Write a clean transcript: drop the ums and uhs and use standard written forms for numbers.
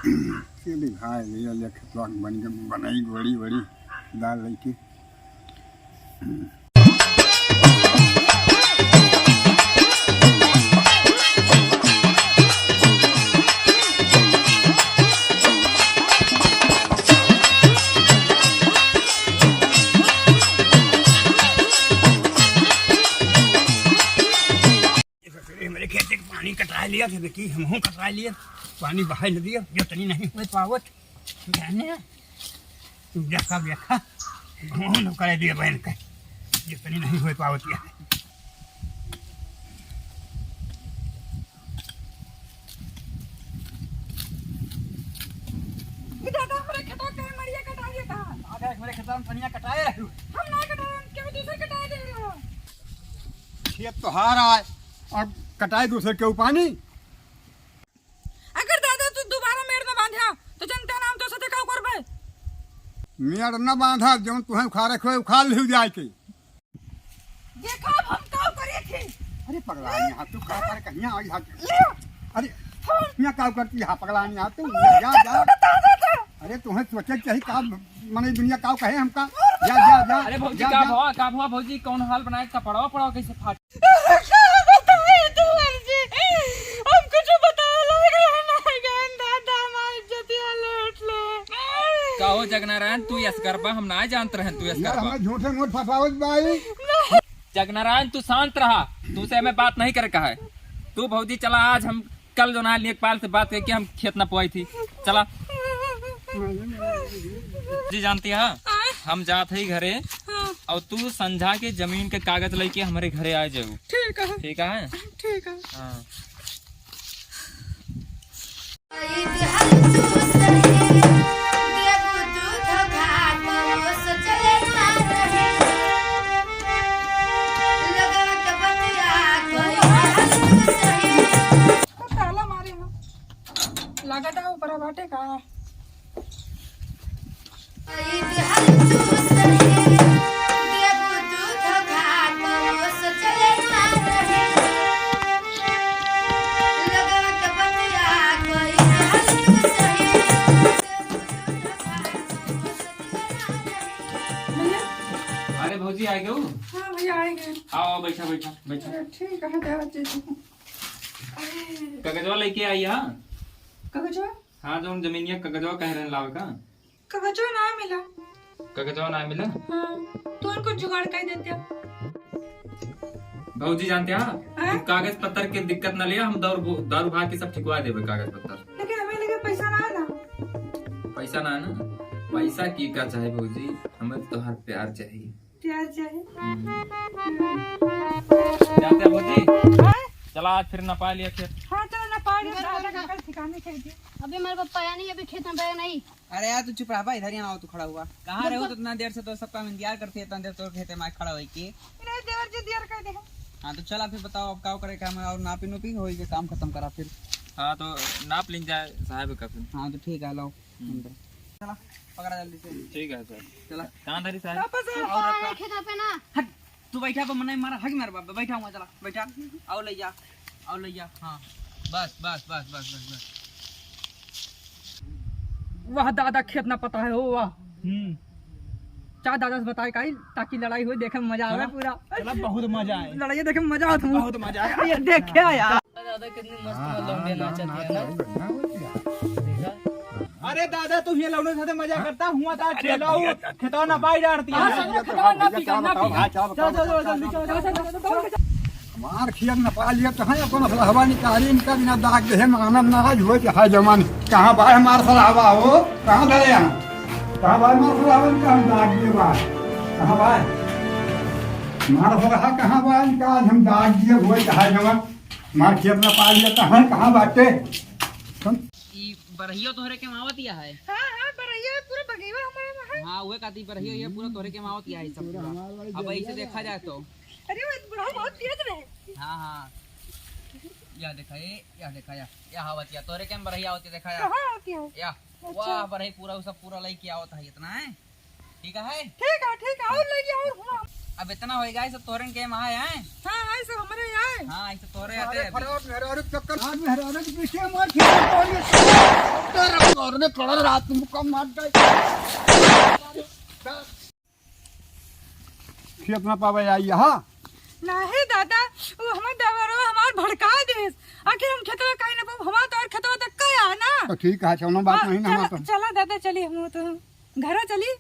के भी भाई भैया ले खेतवा बनाई बड़ी बड़ी दाल लेके मेरे खेत के पानी कटरा लिया थे देखी हम कटरा लिए पानी बहा न दिया जितनी नहीं हुए पावत जाने देखा देखा हम कर दिया बहन का जितनी नहीं हुए पावत या दादा हमारे खेतों के मरिया कटा दिया था। आधा मेरे खेत में पनिया कटाए रहे हम ना कटाए क्यों दूसरे कटा दे रहे हो। खेत तो हार आए और कटाए दूसरे के पानी अगर दादा तू दोबारा मेड़ में बांधा तो जनता नाम तो सते का करबे मेड़ न बांधा जौन तुहे उखाड़ रखे उखाड़ ले जाए के देखो हम का करे थे। अरे पगलानी हाथ तू का कर कहिया आई हाथ अरे यहाँ का करती है पगलानी हाथ तू जा जा अरे तुम्हें सोचे चाहिए का मने दुनिया का कहे हमका जा जा जा अरे भौजी का भवा भौजी कौन हाल बनाए का पड़ाव पड़ाव कैसे फाट हम कुछ बता लगे ना गए दादा हमारी जतिया लूट ले कहो जगनारायण तू यस करबा हम ना जानत रहन तू यस यार करबा हमें झूठे मूठ फसावत बाई जगनारायण तू शांत रहा तू से हमें बात नहीं करे कहा है तू भौजी चला आज हम कल जो ना लेखपाल से बात करके हम खेत न पोई थी चला जी जानती है हम जात ही घरे और तू संझा के जमीन के कागज लेके हमारे घरे आ जाओ ठीक है ठीक है ठीक है। हाँ ताला मारे ना लागत है ऊपर बाटे का अरे भौजी आ गए हाँ भैया आएंगे। आओ बैठा बैठा बैठा ठीक है देवा जी कागजवा लेके आई हाँ कागजो हाँ जो जमीनिया कागजवा कह रहे लावे का कागजो ना मिला। कागजवा ना मिला हाँ तो उनको जुगाड़ कर देते भौजी जानते हैं हाँ? तू कागज पत्तर के दिक्कत न लिया हम दारू भाग के सब ठिकवा देवे कागज पत्तर लेकिन हमें लगे पैसा ना है ना। पैसा ना है ना पैसा की का चाहे भौजी हमें तो हर प्यार चाहिए प्यार चाहिए। जानते हैं भौजी हाँ? चला आज फिर नपा लिया खेत हाँ चलो ना पानी दादा का कल ठिकाने खेल दिया। अभी मेरे पापा आया नहीं, अभी खेत में बैग नहीं। अरे यार तू चुप रहा भाई, इधर ही आओ, तू खड़ा हुआ कहाँ रहे हो? तो इतना देर से तो सबका इंतजार करते इतना देर तो खेते में खड़ा हो की। नहीं देवर जी दियर कर दे। हाँ तो चला फिर बताओ अब क्या करे काम और नापी नुपी हो के काम खत्म करा फिर। हाँ तो नाप लिन जाए साहब का फिर हाँ तो ठीक है लाओ चला पकड़ा जल्दी से। ठीक है सर चला कहाँ धरी साहब वापस आओ। पापा आया खेत पे ना। हट तू बैठा पर मना मारा हक मेरे बाप बैठा हुआ, चला बैठा आओ ले जा आओ ले जा। हाँ बस बस बस बस बस बस। वाह दादा खेत ना पता है हो वाह। चार दादा से बताए काई ताकि लड़ाई हो देखे में मजा आवे पूरा। चला बहुत मजा आए, लड़ाई देखे में मजा आता बहुत मजा आया। ये देखे यार। दादा कितनी मस्त लौंडे नाचती है ना। अरे दादा तू ये लौंडे साथे मजा करता हुआ था खेलाओ खेतवा ना पाई डालती है। मार खियन न पा लिया कहाँ अपन हवा निकाली इनका बिना दाग दे आनंद नाराज हो है जमान कहाँ भाई हमार हवा हो कहाँ धरे यहाँ कहाँ भाई मार हवा इनका हम दाग दिए बात कहाँ भाई मार हवा कहाँ भाई इनका आज हम दाग दिए हुए है जमान मार खियन न पा लिया कहाँ बाटे ई बरहियो तोहरे के मावतिया है। हां हां बरैया पूरा बगीवा हमारे में है। हाँ वह कहती बरहियो ये पूरा तोहरे के मावतिया है सब पूरा। अब ऐसे देखा जाए तो अरे वो बुढ़ा बहुत तेज रहे। हाँ हाँ या देखा या हवतिया तोरे के बरहिया होती देखा या कहां आती है? या वाह बरही पूरा सब पूरा लई के आवत है इतना है। ठीक है ठीक है और ले जाओ और घुमा। अब इतना होएगा ये सब तोरन के वहां है। हां हां सब हमारे यहाँ है। हाँ ऐसे तोरे आते हैं अभी। चक्कर मेरे और चक्कर आज मेरे और पीछे मार औरने पड़ा रात में मुक्का मार गए खेत ना पावे आई यहाँ नहीं दादा वो हमार देवरवा हमार भड़का देस आखिर हम खेतवा काहे ना पाऊ हमार तो और खेतवा तक का ना तो ठीक है चलो बात नहीं ना चला दादा चली हम तो घर चली